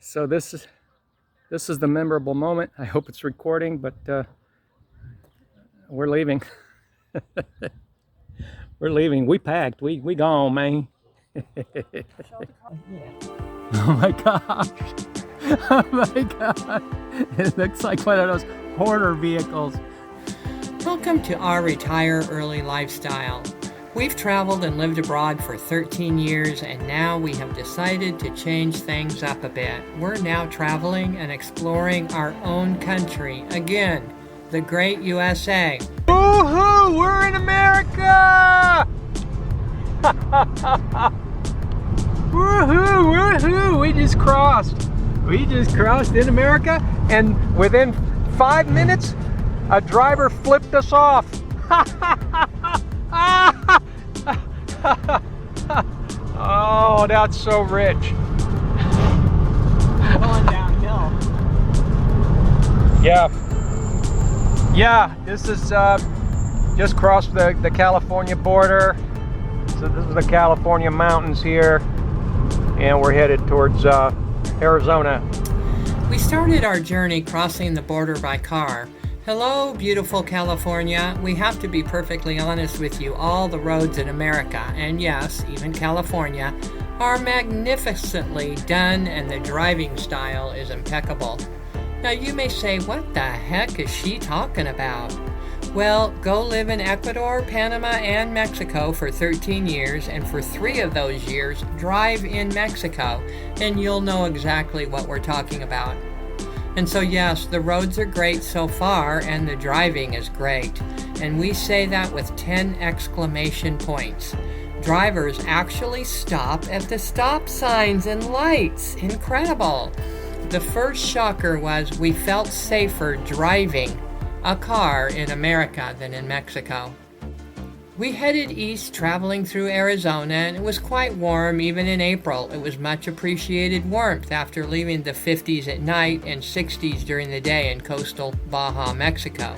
So this is the memorable moment. I hope it's recording, but we're leaving. We're leaving. We packed. We gone, man. Oh my gosh. Oh my god. It looks like one of those hoarder vehicles. Welcome to our retire early lifestyle. We've traveled and lived abroad for 13 years, and now we have decided to change things up a bit. We're now traveling and exploring our own country. Again, the great USA. Woohoo! We're in America! Woohoo! Woohoo! We just crossed. We just crossed in America, and within 5 minutes, a driver flipped us off. Oh, that's so rich. Going downhill. Yeah, this is just crossed the California border. So this is the California mountains here, and we're headed towards Arizona. We started our journey crossing the border by car. Hello, beautiful California. We have to be perfectly honest with you. All the roads in America, and yes, even California, are magnificently done, and the driving style is impeccable. Now you may say, what the heck is she talking about? Well, go live in Ecuador, Panama, and Mexico for 13 years, and for 3 of those years, drive in Mexico, and you'll know exactly what we're talking about. And so yes, the roads are great so far, and the driving is great. And we say that with 10 exclamation points. Drivers actually stop at the stop signs and lights. Incredible. The first shocker was we felt safer driving a car in America than in Mexico. We headed east, traveling through Arizona, and it was quite warm even in April. It was much appreciated warmth after leaving the 50s at night and 60s during the day in coastal Baja, Mexico.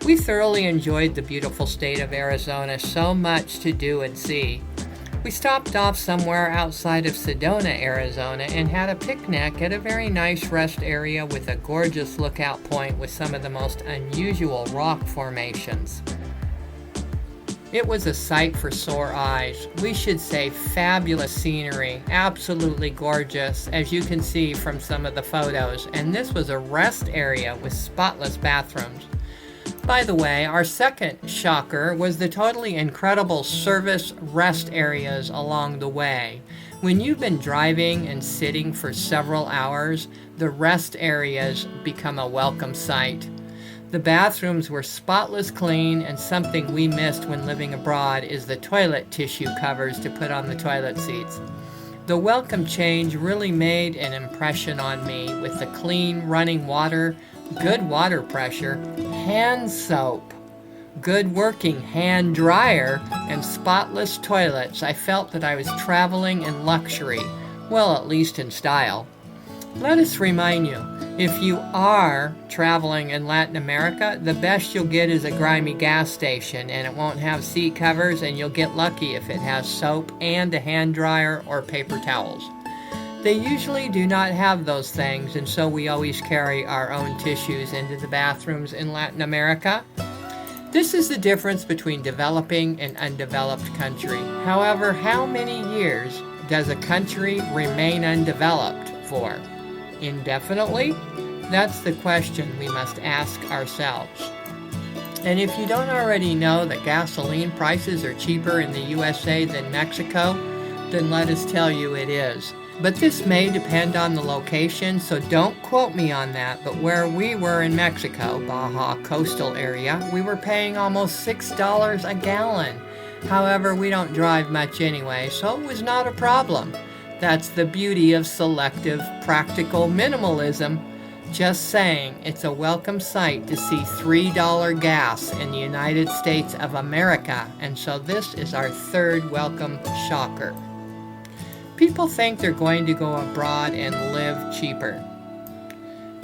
We thoroughly enjoyed the beautiful state of Arizona, so much to do and see. We stopped off somewhere outside of Sedona, Arizona, and had a picnic at a very nice rest area with a gorgeous lookout point with some of the most unusual rock formations. It was a sight for sore eyes. We should say fabulous scenery, absolutely gorgeous, as you can see from some of the photos. And this was a rest area with spotless bathrooms. By the way, our second shocker was the totally incredible service rest areas along the way. When you've been driving and sitting for several hours, the rest areas become a welcome sight. The bathrooms were spotless clean, and something we missed when living abroad is the toilet tissue covers to put on the toilet seats. The welcome change really made an impression on me with the clean running water, good water pressure, hand soap, good working hand dryer, and spotless toilets. I felt that I was traveling in luxury, well, at least in style. Let us remind you, if you are traveling in Latin America, the best you'll get is a grimy gas station, and it won't have seat covers, and you'll get lucky if it has soap and a hand dryer or paper towels. They usually do not have those things, and so we always carry our own tissues into the bathrooms in Latin America. This is the difference between developing and undeveloped country. However, how many years does a country remain undeveloped for? Indefinitely? That's the question we must ask ourselves. And if you don't already know that gasoline prices are cheaper in the USA than Mexico, then let us tell you it is. But this may depend on the location, so don't quote me on that. But where we were in Mexico, Baja coastal area, we were paying almost $6 a gallon. However, we don't drive much anyway, so it was not a problem. That's the beauty of selective, practical minimalism. Just saying, it's a welcome sight to see $3 gas in the United States of America, and so this is our third welcome shocker. People think they're going to go abroad and live cheaper.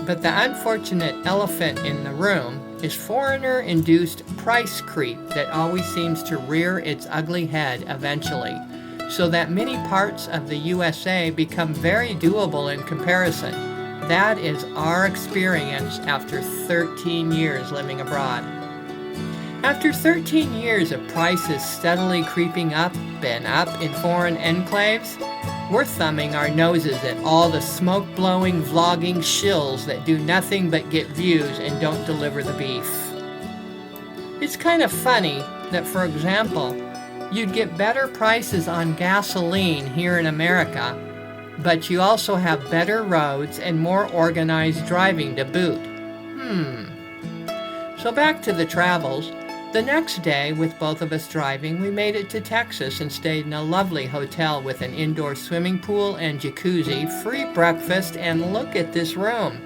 But the unfortunate elephant in the room is foreigner-induced price creep that always seems to rear its ugly head eventually. so that many parts of the USA become very doable in comparison. That is our experience after 13 years living abroad. After 13 years of prices steadily creeping up and up in foreign enclaves, we're thumbing our noses at all the smoke-blowing vlogging shills that do nothing but get views and don't deliver the beef. It's kind of funny that, for example, you'd get better prices on gasoline here in America, but you also have better roads and more organized driving to boot. So back to the travels. The next day, with both of us driving, we made it to Texas and stayed in a lovely hotel with an indoor swimming pool and jacuzzi, free breakfast, and look at this room.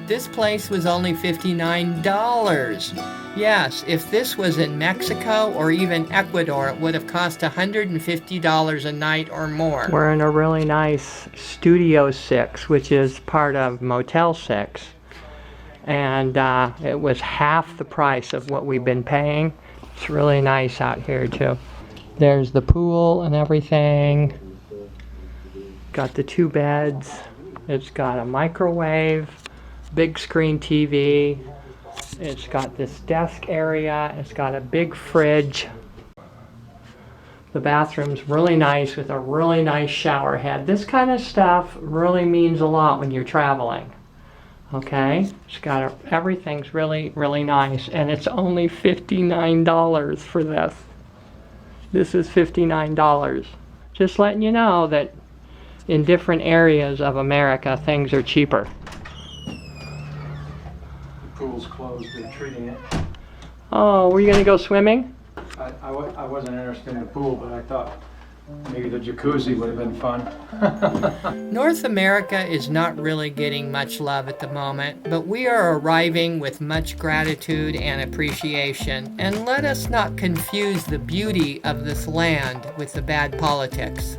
This place was only $59. Yes, if this was in Mexico or even Ecuador, it would have cost $150 a night or more. We're in a really nice Studio 6, which is part of Motel 6. And it was half the price of what we've been paying. It's really nice out here too. There's the pool and everything. Got the 2 beds. It's got a microwave, big screen TV. It's got this desk area. It's got a big fridge. The bathroom's really nice with a really nice shower head. This kind of stuff really means a lot when you're traveling. Okay, it's got everything's really, really nice, and it's only $59 for this. This is $59. Just letting you know that in different areas of America, things are cheaper. The pool's closed, they're treating it. Oh, were you going to go swimming? I wasn't interested in the pool, but I thought maybe the jacuzzi would have been fun. North America is not really getting much love at the moment, but we are arriving with much gratitude and appreciation, and let us not confuse the beauty of this land with the bad politics.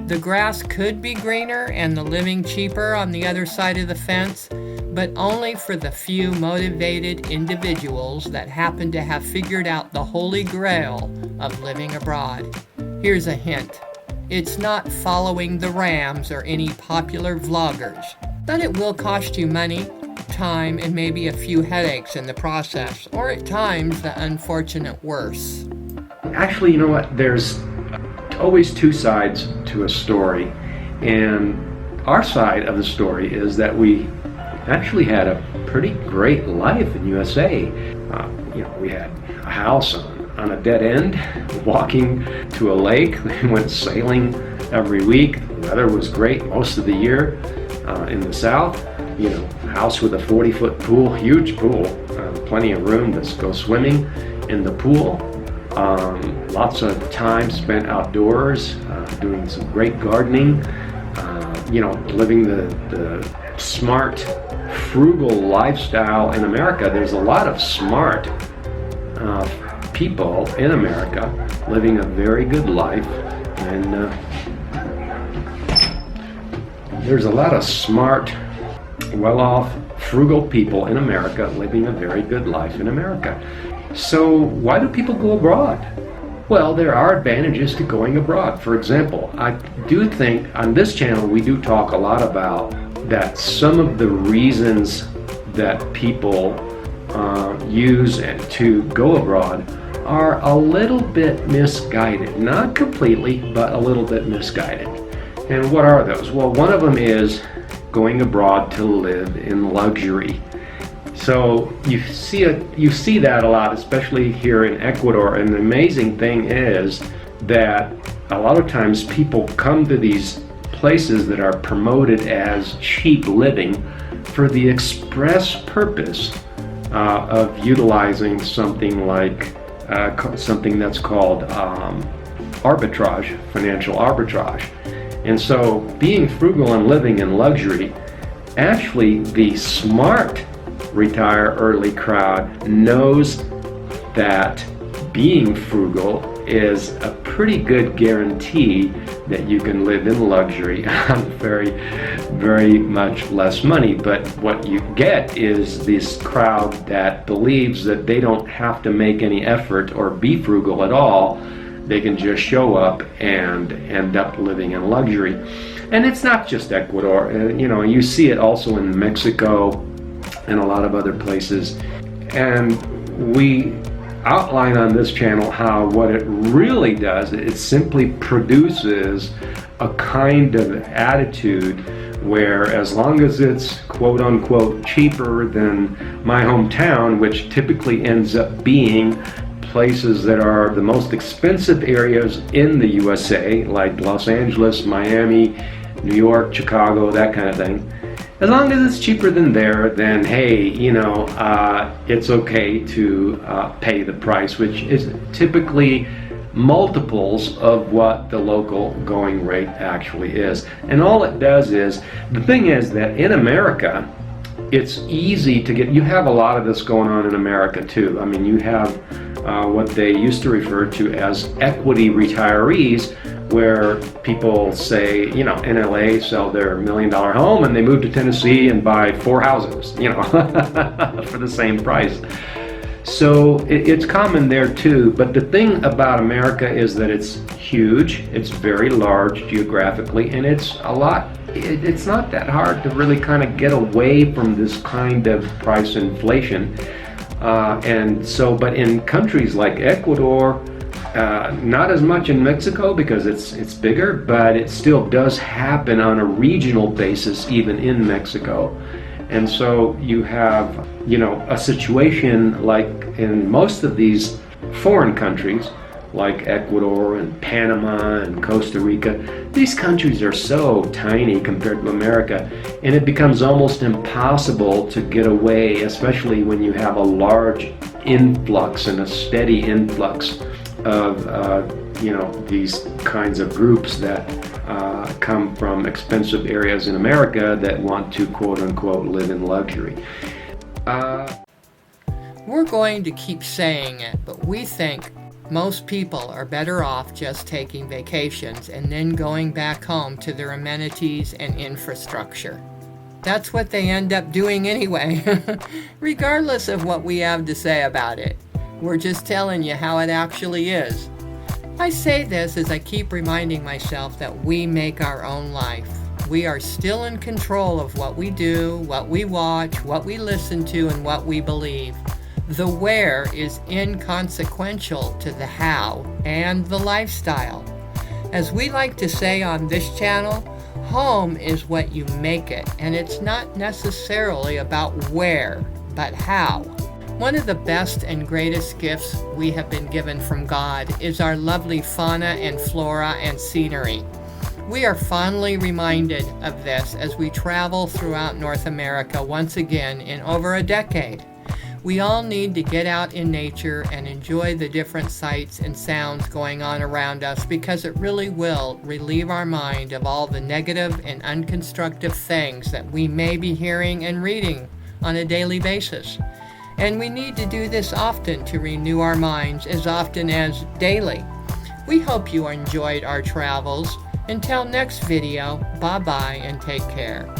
The grass could be greener and the living cheaper on the other side of the fence, but only for the few motivated individuals that happen to have figured out the holy grail of living abroad. Here's a hint. It's not following the Rams or any popular vloggers, but it will cost you money, time, and maybe a few headaches in the process, or at times the unfortunate worse. Actually, you know what? There's always 2 sides to a story, and our side of the story is that we actually had a pretty great life in USA. We had a house on a dead end, walking to a lake. We went sailing every week. The weather was great most of the year in the south. House with a 40-foot pool, huge pool, plenty of room to go swimming in the pool. Lots of time spent outdoors, doing some great gardening, living the smart, frugal lifestyle in America. There's a lot of smart people in America living a very good life, and there's a lot of smart, well-off, frugal people in America living a very good life in America. So why do people go abroad? Well, there are advantages to going abroad. For example, I do think on this channel we do talk a lot about that some of the reasons that people use to go abroad are a little bit misguided. Not completely, but a little bit misguided. And what are those? Well, one of them is going abroad to live in luxury. So you see that a lot, especially here in Ecuador. And the amazing thing is that a lot of times people come to these places that are promoted as cheap living for the express purpose of utilizing something like something that's called arbitrage, financial arbitrage. And so being frugal and living in luxury, actually the smart retire early crowd knows that being frugal is a pretty good guarantee that you can live in luxury on very, very much less money. But what you get is this crowd that believes that they don't have to make any effort or be frugal at all, they can just show up and end up living in luxury. And it's not just Ecuador. You know, you see it also in Mexico and a lot of other places. And we outline on this channel how what it really does, it simply produces a kind of attitude where as long as it's quote unquote cheaper than my hometown, which typically ends up being places that are the most expensive areas in the USA, like Los Angeles, Miami, New York, Chicago, that kind of thing. As long as it's cheaper than there, then hey, you know, it's okay to pay the price, which is typically multiples of what the local going rate actually is. And all it does is, the thing is that in America, it's easy to get, you have a lot of this going on in America too. I mean, you have what they used to refer to as equity retirees, where people say, you know, in LA sell their $1 million home and they move to Tennessee and buy 4 houses, you know, for the same price. So it's common there too, but the thing about America is that it's huge, it's very large geographically, and it's a lot, it's not that hard to really kind of get away from this kind of price inflation. And so, but in countries like Ecuador, not as much in Mexico because it's bigger, but it still does happen on a regional basis even in Mexico. And so you have, you know, a situation like in most of these foreign countries, like Ecuador and Panama and Costa Rica. These countries are so tiny compared to America, and it becomes almost impossible to get away, especially when you have a large influx and a steady influx of, you know, these kinds of groups that come from expensive areas in America that want to quote-unquote live in luxury. We're going to keep saying it, but we think most people are better off just taking vacations and then going back home to their amenities and infrastructure. That's what they end up doing anyway, regardless of what we have to say about it. We're just telling you how it actually is. I say this as I keep reminding myself that we make our own life. We are still in control of what we do, what we watch, what we listen to, and what we believe. The where is inconsequential to the how and the lifestyle. As we like to say on this channel, home is what you make it, and it's not necessarily about where, but how. One of the best and greatest gifts we have been given from God is our lovely fauna and flora and scenery. We are fondly reminded of this as we travel throughout North America once again in over a decade. We all need to get out in nature and enjoy the different sights and sounds going on around us, because it really will relieve our mind of all the negative and unconstructive things that we may be hearing and reading on a daily basis. And we need to do this often to renew our minds, as often as daily. We hope you enjoyed our travels. Until next video, bye-bye and take care.